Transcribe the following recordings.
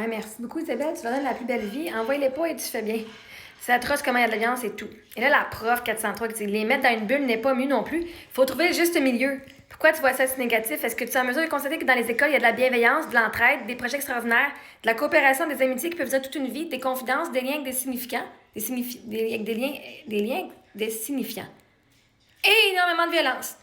Ah, merci beaucoup, Isabelle. Tu leur donnes la plus belle vie. Envoie-les pas et tu fais bien. C'est atroce comment il y a de la violence et tout. Et là, la prof 403 qui dit les mettre dans une bulle n'est pas mieux non plus. Il faut trouver le juste milieu. Pourquoi tu vois ça si négatif? Est-ce que tu es en mesure de constater que dans les écoles, il y a de la bienveillance, de l'entraide, des projets extraordinaires, de la coopération, des amitiés qui peuvent durer toute une vie, des confidences, des liens avec des significants, des liens des signifiants. Et énormément de violence.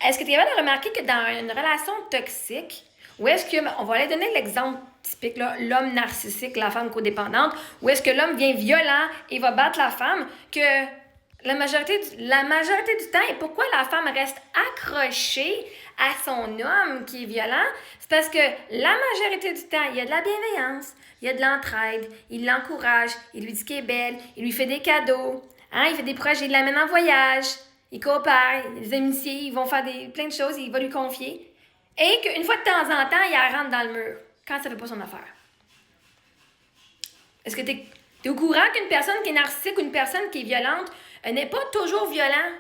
Est-ce que tu es capable de remarquer que dans une relation toxique, où est-ce que, on va aller donner l'exemple typique, là, l'homme narcissique, la femme codépendante, où est-ce que l'homme vient violent et va battre la femme, que la majorité du temps, et pourquoi la femme reste accrochée à son homme qui est violent, c'est parce que la majorité du temps, il y a de la bienveillance, il y a de l'entraide, il l'encourage, il lui dit qu'elle est belle, il lui fait des cadeaux, hein, il fait des projets, il l'amène en voyage, il coopère, les amitiés, ils vont faire plein de choses, il va lui confier. Et qu'une fois de temps en temps, il la rentre dans le mur quand ça ne fait pas son affaire. Est-ce que tu es au courant qu'une personne qui est narcissique ou une personne qui est violente n'est pas toujours violente?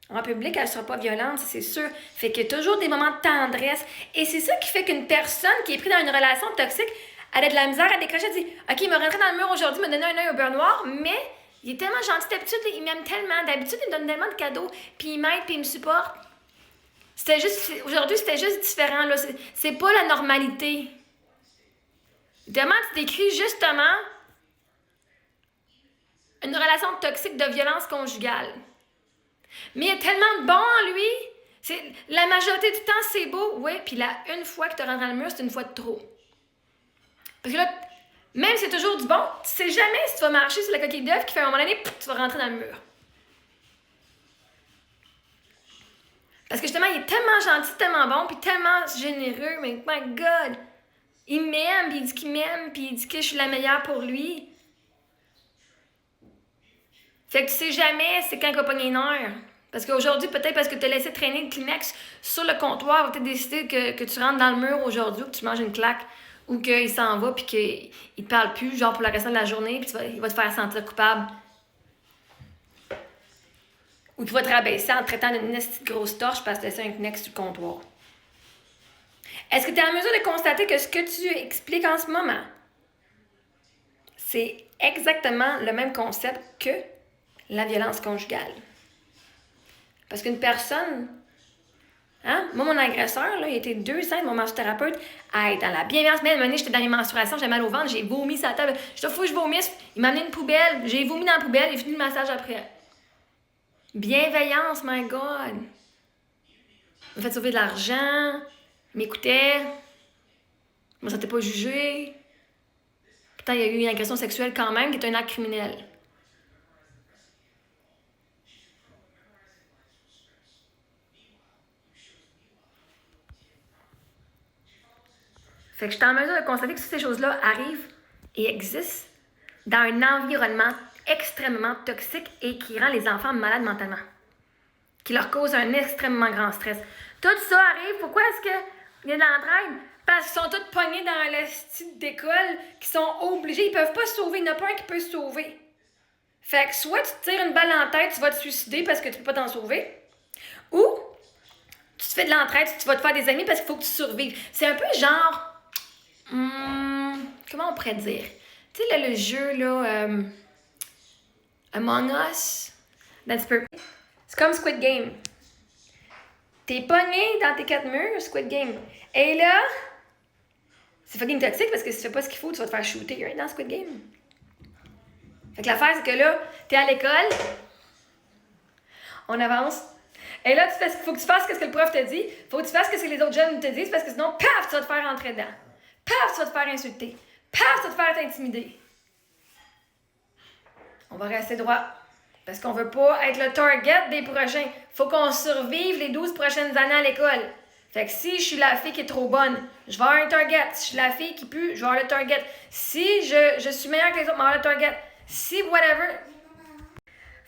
En public, elle ne sera pas violente, c'est sûr. Fait qu'il y a toujours des moments de tendresse. Et c'est ça qui fait qu'une personne qui est prise dans une relation toxique, elle a de la misère à décrocher. Elle dit « OK, il m'a rentré dans le mur aujourd'hui, il m'a donné un œil au beurre noir, mais il est tellement gentil. D'habitude, il m'aime tellement. D'habitude, il me donne tellement de cadeaux, puis il m'aide, puis il me supporte. » Aujourd'hui, c'était juste différent, là. C'est pas la normalité. Comment tu décris justement une relation toxique de violence conjugale? Mais il y a tellement de bon en lui. La majorité du temps, c'est beau. Oui, puis là, une fois que tu rentres dans le mur, c'est une fois de trop. Parce que là, même si c'est toujours du bon, tu sais jamais si tu vas marcher sur la coquille d'œuf qui fait à un moment donné, tu vas rentrer dans le mur. Parce que justement, il est tellement gentil, tellement bon, puis tellement généreux, mais my God! Il m'aime, puis il dit qu'il m'aime, puis il dit que je suis la meilleure pour lui. Fait que tu sais jamais c'est quand il va pogner une heure. Parce qu'aujourd'hui, peut-être parce que tu as laissé traîner le Kleenex sur le comptoir, il va peut-être décider que tu rentres dans le mur aujourd'hui, ou que tu manges une claque, ou qu'il s'en va, puis qu'il ne te parle plus, genre pour le restant de la journée, puis il va te faire sentir coupable. Ou qu'il va te rabaisser en te traitant d'une petite grosse torche parce que tu as laissé un Kleenex sur le comptoir. Est-ce que tu es en mesure de constater que ce que tu expliques en ce moment, c'est exactement le même concept que la violence conjugale? Parce qu'une personne, hein, moi, mon agresseur, là, il était 2 ans, mon massothérapeute, à être dans la bienveillance. Mais à un moment donné, j'étais dans les menstruations, j'avais mal au ventre, j'ai vomi sur la table. Je te fous, je vomisse. Il m'a amené une poubelle, j'ai vomi dans la poubelle, il est fini le massage après. Bienveillance, my God! Il m'a fait sauver de l'argent, il m'écoutait, il ne me sentait pas jugée. Pourtant, il y a eu une agression sexuelle quand même, qui est un acte criminel. Fait que je suis en mesure de constater que toutes ces choses-là arrivent et existent dans un environnement extrêmement toxique et qui rend les enfants malades mentalement, qui leur cause un extrêmement grand stress. Tout ça arrive, pourquoi est-ce qu'il y a de l'entraide? Parce qu'ils sont tous pognés dans le style d'école, qui sont obligés, ils peuvent pas se sauver, il n'y en a pas un qui peut se sauver. Fait que soit tu te tires une balle en tête, tu vas te suicider parce que tu peux pas t'en sauver, ou tu te fais de l'entraide, tu vas te faire des amis parce qu'il faut que tu survives. C'est un peu genre... comment on pourrait dire? Tu sais, là, le jeu, là, Among Us, c'est comme Squid Game. T'es pogné dans tes 4 murs, Squid Game. Et là, c'est fucking toxique parce que si tu fais pas ce qu'il faut, tu vas te faire shooter right, dans Squid Game. Fait que l'affaire, c'est que là, t'es à l'école, on avance, et là, faut que tu fasses ce que le prof te dit, faut que tu fasses ce que les autres jeunes te disent, parce que sinon, paf, tu vas te faire rentrer dedans. Paf, tu vas te faire insulter. Paf, tu vas te faire intimider. On va rester droit. Parce qu'on veut pas être le target des prochains. Faut qu'on survive les 12 prochaines années à l'école. Fait que si je suis la fille qui est trop bonne, je vais avoir un target. Si je suis la fille qui pue, je vais avoir le target. Si je suis meilleure que les autres, je vais avoir le target. Si whatever.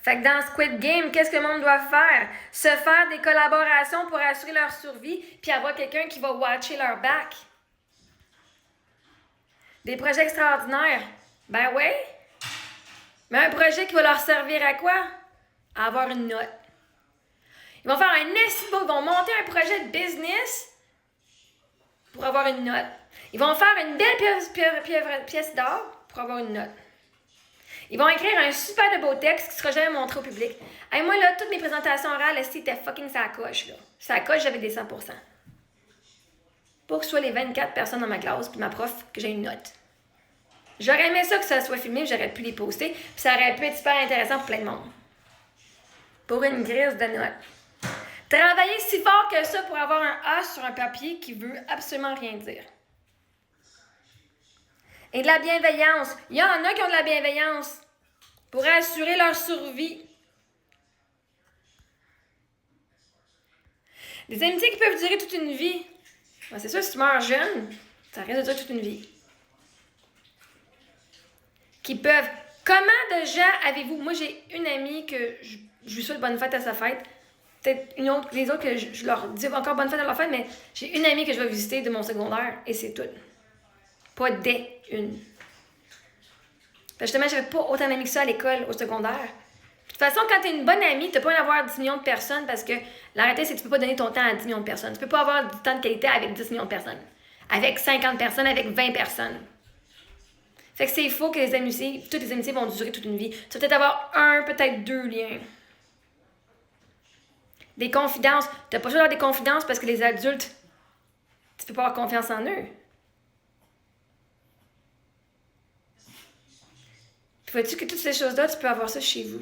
Fait que dans Squid Game, qu'est-ce que le monde doit faire? Se faire des collaborations pour assurer leur survie, puis avoir quelqu'un qui va watcher leur back. Des projets extraordinaires. Ben ouais. Mais un projet qui va leur servir à quoi? À avoir une note. Ils vont faire un SEO, ils vont monter un projet de business pour avoir une note. Ils vont faire une belle pièce d'or pour avoir une note. Ils vont écrire un super de beau texte qui ne sera jamais montré au public. Hey, moi, là, toutes mes présentations orales, c'était fucking ça coche, là. Ça coche, j'avais des 100%. Pour que ce soit les 24 personnes dans ma classe, puis ma prof, que j'ai une note. J'aurais aimé ça que ça soit filmé, j'aurais pu les poster, puis ça aurait pu être super intéressant pour plein de monde. Pour une grise de notes. Travailler si fort que ça pour avoir un A sur un papier qui veut absolument rien dire. Et de la bienveillance. Il y en a qui ont de la bienveillance pour assurer leur survie. Des amitiés qui peuvent durer toute une vie. Ben, c'est sûr, si tu meurs jeune, ça reste de durer toute une vie. Qui peuvent... Comment de gens avez-vous... Moi, j'ai une amie que je lui souhaite bonne fête à sa fête. Peut-être une autre, les autres que je leur dis encore bonne fête à leur fête, mais j'ai une amie que je vais visiter de mon secondaire et c'est tout. Pas des une. Justement, j'avais pas autant d'amis que ça à l'école, au secondaire. De toute façon, quand t'es une bonne amie, t'as pas à avoir 10 millions de personnes parce que la réalité, c'est que tu peux pas donner ton temps à 10 millions de personnes. Tu peux pas avoir du temps de qualité avec 10 millions de personnes. Avec 50 personnes, avec 20 personnes. Fait que c'est faux que les amitiés, toutes les amitiés vont durer toute une vie. Tu vas peut-être avoir un, peut-être deux liens. Des confidences. T'as pas besoin d'avoir des confidences parce que les adultes, tu peux pas avoir confiance en eux. Vois-tu que toutes ces choses-là, tu peux avoir ça chez vous.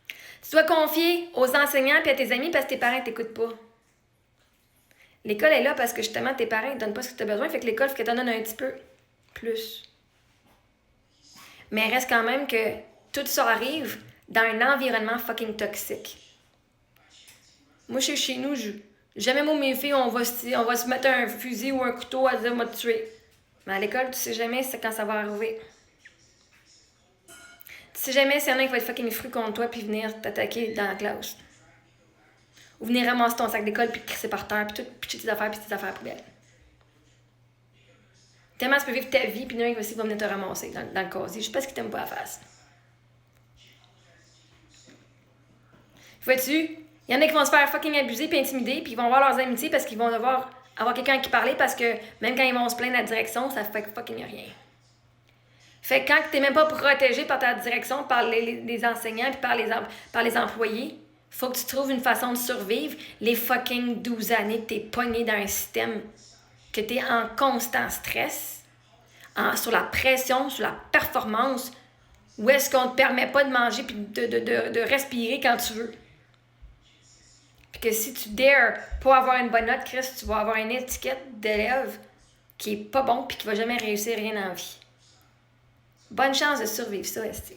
Tu dois confier aux enseignants et à tes amis parce que tes parents ne t'écoutent pas. L'école est là parce que justement, tes parents ne te donnent pas ce que tu as besoin, fait que l'école, faut qu'elle t'en donne un petit peu plus. Mais il reste quand même que tout ça arrive dans un environnement fucking toxique. Moi, chez nous, jamais moi, mes filles, on va se mettre un fusil ou un couteau à dire, on va te tuer. Mais à l'école, tu sais jamais c'est quand ça va arriver. Tu sais jamais s'il y en a qui va être fucking fru contre toi puis venir t'attaquer dans la classe. Ou venir ramasser ton sac d'école puis te crisser par terre puis tout pitcher tes affaires puis tes affaires poubelles. Tellement tu peux vivre ta vie puis nous aussi va venir te ramasser dans le casier. Je sais pas ce qu'ils t'aiment pas à la face. Vois-tu? Il y en a qui vont se faire fucking abuser puis intimider puis ils vont avoir leurs amitiés parce qu'ils vont devoir avoir quelqu'un qui parler parce que même quand ils vont se plaindre à la direction, ça fait fucking rien. Fait que quand tu n'es même pas protégé par ta direction, par les enseignants et par les employés, faut que tu trouves une façon de survivre les fucking 12 années que tu es pogné dans un système, que tu es en constant stress, sur la pression, sur la performance, où est-ce qu'on ne te permet pas de manger et de respirer quand tu veux. Puis que si tu dares pas avoir une bonne note, Chris, tu vas avoir une étiquette d'élève qui est pas bon puis qui va jamais réussir rien en vie. Bonne chance de survivre ça, Esti.